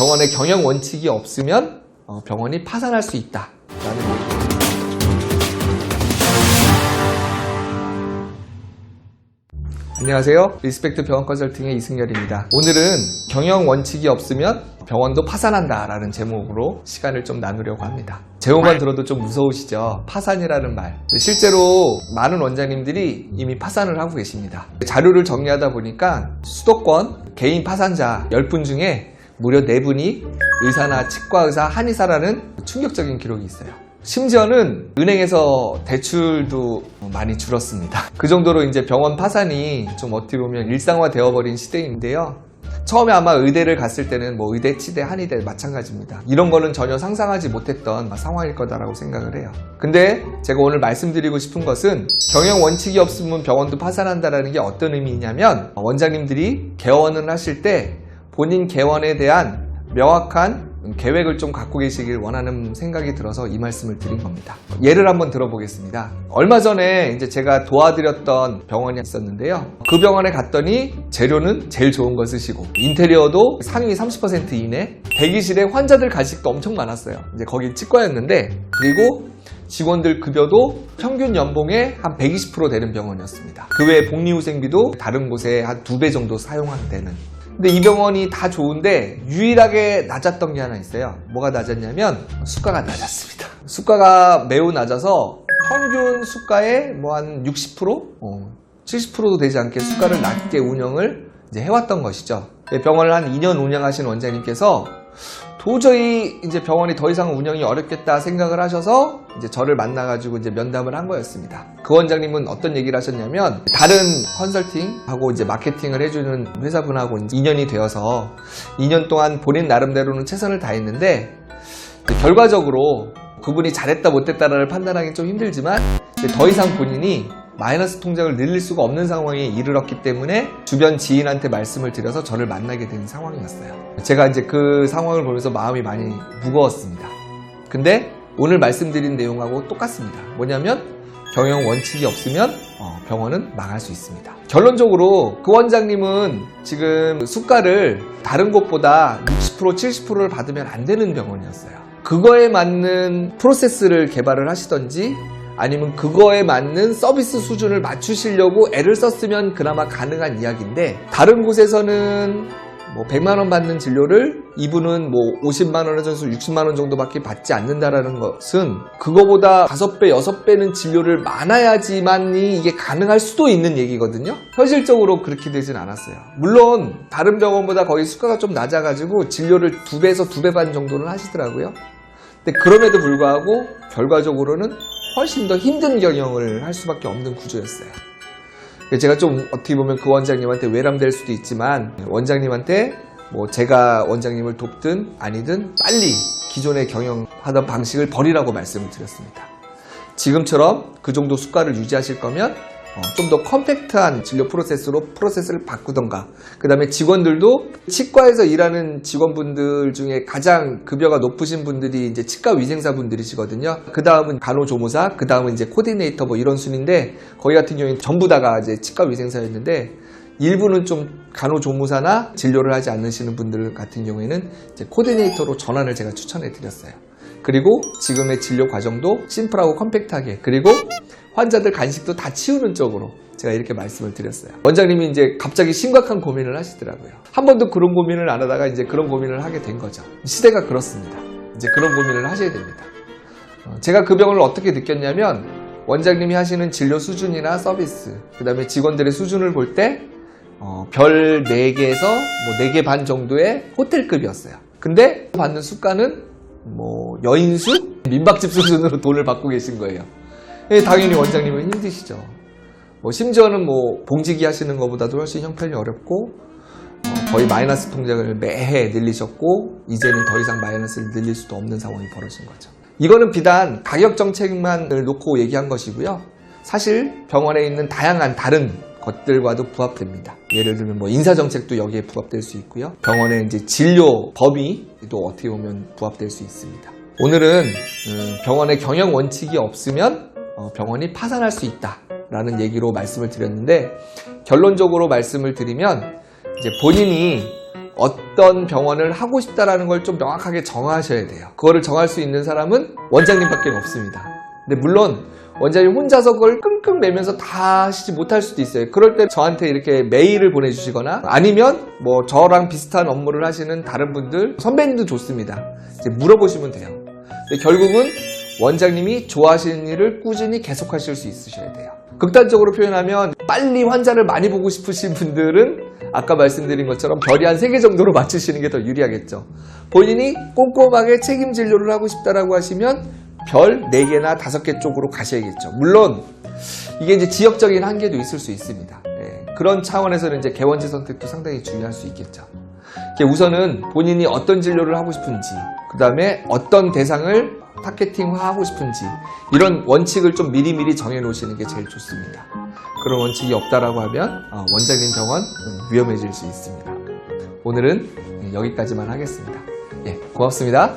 병원의 경영 원칙이 없으면 병원이 파산할 수 있다라는 얘기입니다. 안녕하세요. 리스펙트 병원 컨설팅의 이승열입니다. 오늘은 경영 원칙이 없으면 병원도 파산한다 라는 제목으로 시간을 좀 나누려고 합니다. 제목만 들어도 좀 무서우시죠? 파산이라는 말. 실제로 많은 원장님들이 이미 파산을 하고 계십니다. 자료를 정리하다 보니까 수도권 개인 파산자 10분 중에 무려 4분이 의사나 치과의사, 한의사라는 충격적인 기록이 있어요. 심지어는 은행에서 대출도 많이 줄었습니다. 그 정도로 이제 병원 파산이 좀 어떻게 보면 일상화 되어버린 시대인데요. 처음에 아마 의대를 갔을 때는 뭐 의대, 치대, 한의대 마찬가지입니다. 이런 거는 전혀 상상하지 못했던 상황일 거다라고 생각을 해요. 근데 제가 오늘 말씀드리고 싶은 것은 경영 원칙이 없으면 병원도 파산한다라는 게 어떤 의미냐면 원장님들이 개원을 하실 때 본인 개원에 대한 명확한 계획을 좀 갖고 계시길 원하는 생각이 들어서 이 말씀을 드린 겁니다. 예를 한번 들어보겠습니다. 얼마 전에 이제 제가 도와드렸던 병원이 있었는데요. 그 병원에 갔더니 재료는 제일 좋은 거 쓰시고 인테리어도 상위 30% 이내, 대기실에 환자들 간식도 엄청 많았어요. 이제 거기 치과였는데, 그리고 직원들 급여도 평균 연봉의 한 120% 되는 병원이었습니다. 그 외에 복리후생비도 다른 곳에 한 2배 정도 사용되는. 근데 이 병원이 다 좋은데 유일하게 낮았던 게 하나 있어요. 뭐가 낮았냐면 수가가 낮았습니다. 수가가 매우 낮아서 평균 수가의 뭐 한 60%? 70%도 되지 않게 수가를 낮게 운영을 이제 해왔던 것이죠. 병원을 한 2년 운영하신 원장님께서 도저히 이제 병원이 더 이상 운영이 어렵겠다 생각을 하셔서 이제 저를 만나가지고 이제 면담을 한 거였습니다. 그 원장님은 어떤 얘기를 하셨냐면, 다른 컨설팅하고 이제 마케팅을 해주는 회사분하고 이제 인연이 되어서 2년 동안 본인 나름대로는 최선을 다했는데, 결과적으로 그분이 잘했다 못했다를 판단하기 좀 힘들지만 더 이상 본인이 마이너스 통장을 늘릴 수가 없는 상황에 이르렀기 때문에 주변 지인한테 말씀을 드려서 저를 만나게 된 상황이었어요. 제가 이제 그 상황을 보면서 마음이 많이 무거웠습니다. 근데 오늘 말씀드린 내용하고 똑같습니다. 뭐냐면 경영 원칙이 없으면 병원은 망할 수 있습니다. 결론적으로 그 원장님은 지금 수가를 다른 곳보다 60%, 70%를 받으면 안 되는 병원이었어요. 그거에 맞는 프로세스를 개발을 하시던지 아니면 그거에 맞는 서비스 수준을 맞추시려고 애를 썼으면 그나마 가능한 이야기인데, 다른 곳에서는 뭐 100만원 받는 진료를 이분은 뭐 50만원에서 60만원 정도밖에 받지 않는다라는 것은 그거보다 5배, 6배는 진료를 많아야지만이 이게 가능할 수도 있는 얘기거든요. 현실적으로 그렇게 되진 않았어요. 물론 다른 병원보다 거의 수가가 좀 낮아가지고 진료를 2배에서 2배 반 정도는 하시더라고요. 근데 그럼에도 불구하고 결과적으로는 훨씬 더 힘든 경영을 할 수밖에 없는 구조였어요. 제가 좀 어떻게 보면 그 원장님한테 외람될 수도 있지만, 원장님한테 뭐 제가 원장님을 돕든 아니든 빨리 기존의 경영하던 방식을 버리라고 말씀을 드렸습니다. 지금처럼 그 정도 수가를 유지하실 거면 좀 더 컴팩트한 진료 프로세스를 바꾸던가, 그 다음에 직원들도 치과에서 일하는 직원분들 중에 가장 급여가 높으신 분들이 이제 치과 위생사 분들이시거든요. 그 다음은 간호조무사, 그 다음은 이제 코디네이터 뭐 이런 순인데, 거기 같은 경우에는 전부 다가 이제 치과 위생사였는데, 일부는 좀 간호조무사나 진료를 하지 않으시는 분들 같은 경우에는 이제 코디네이터로 전환을 제가 추천해 드렸어요. 그리고 지금의 진료 과정도 심플하고 컴팩트하게, 그리고 환자들 간식도 다 치우는 쪽으로 제가 이렇게 말씀을 드렸어요. 원장님이 이제 갑자기 심각한 고민을 하시더라고요. 한 번도 그런 고민을 안 하다가 이제 그런 고민을 하게 된 거죠. 시대가 그렇습니다. 이제 그런 고민을 하셔야 됩니다. 제가 그 병을 어떻게 느꼈냐면, 원장님이 하시는 진료 수준이나 서비스, 그 다음에 직원들의 수준을 볼 때 별 4개에서 뭐 4개 반 정도의 호텔급이었어요. 근데 받는 수가는 뭐 여인수? 민박집 수준으로 돈을 받고 계신 거예요. 당연히 원장님은 힘드시죠. 심지어는 뭐 봉지기 하시는 것보다도 훨씬 형편이 어렵고, 거의 마이너스 통장을 매해 늘리셨고, 이제는 더 이상 마이너스를 늘릴 수도 없는 상황이 벌어진 거죠. 이거는 비단 가격 정책만 놓고 얘기한 것이고요. 사실 병원에 있는 다양한 다른 것들과도 부합됩니다. 예를 들면 뭐 인사정책도 여기에 부합될 수 있고요. 병원의 이제 진료 범위도 어떻게 보면 부합될 수 있습니다. 오늘은 병원의 경영 원칙이 없으면 병원이 파산할 수 있다라는 얘기로 말씀을 드렸는데, 결론적으로 말씀을 드리면 이제 본인이 어떤 병원을 하고 싶다라는 걸 좀 명확하게 정하셔야 돼요. 그거를 정할 수 있는 사람은 원장님밖에 없습니다. 근데 물론 원장님 혼자서 그걸 끙끙 매면서 다 하시지 못할 수도 있어요. 그럴 때 저한테 이렇게 메일을 보내주시거나 아니면 뭐 저랑 비슷한 업무를 하시는 다른 분들, 선배님도 좋습니다. 이제 물어보시면 돼요. 근데 결국은 원장님이 좋아하시는 일을 꾸준히 계속하실 수 있으셔야 돼요. 극단적으로 표현하면 빨리 환자를 많이 보고 싶으신 분들은 아까 말씀드린 것처럼 별이 한 3개 정도로 맞추시는 게 더 유리하겠죠. 본인이 꼼꼼하게 책임 진료를 하고 싶다라고 하시면 별 4개나 5개 쪽으로 가셔야겠죠. 물론 이게 이제 지역적인 한계도 있을 수 있습니다. 그런 차원에서는 이제 개원지 선택도 상당히 중요할 수 있겠죠. 우선은 본인이 어떤 진료를 하고 싶은지, 그 다음에 어떤 대상을 타겟팅하고 싶은지 이런 원칙을 좀 미리미리 정해놓으시는 게 제일 좋습니다. 그런 원칙이 없다라고 하면 원장님 병원 위험해질 수 있습니다. 오늘은 여기까지만 하겠습니다. 고맙습니다.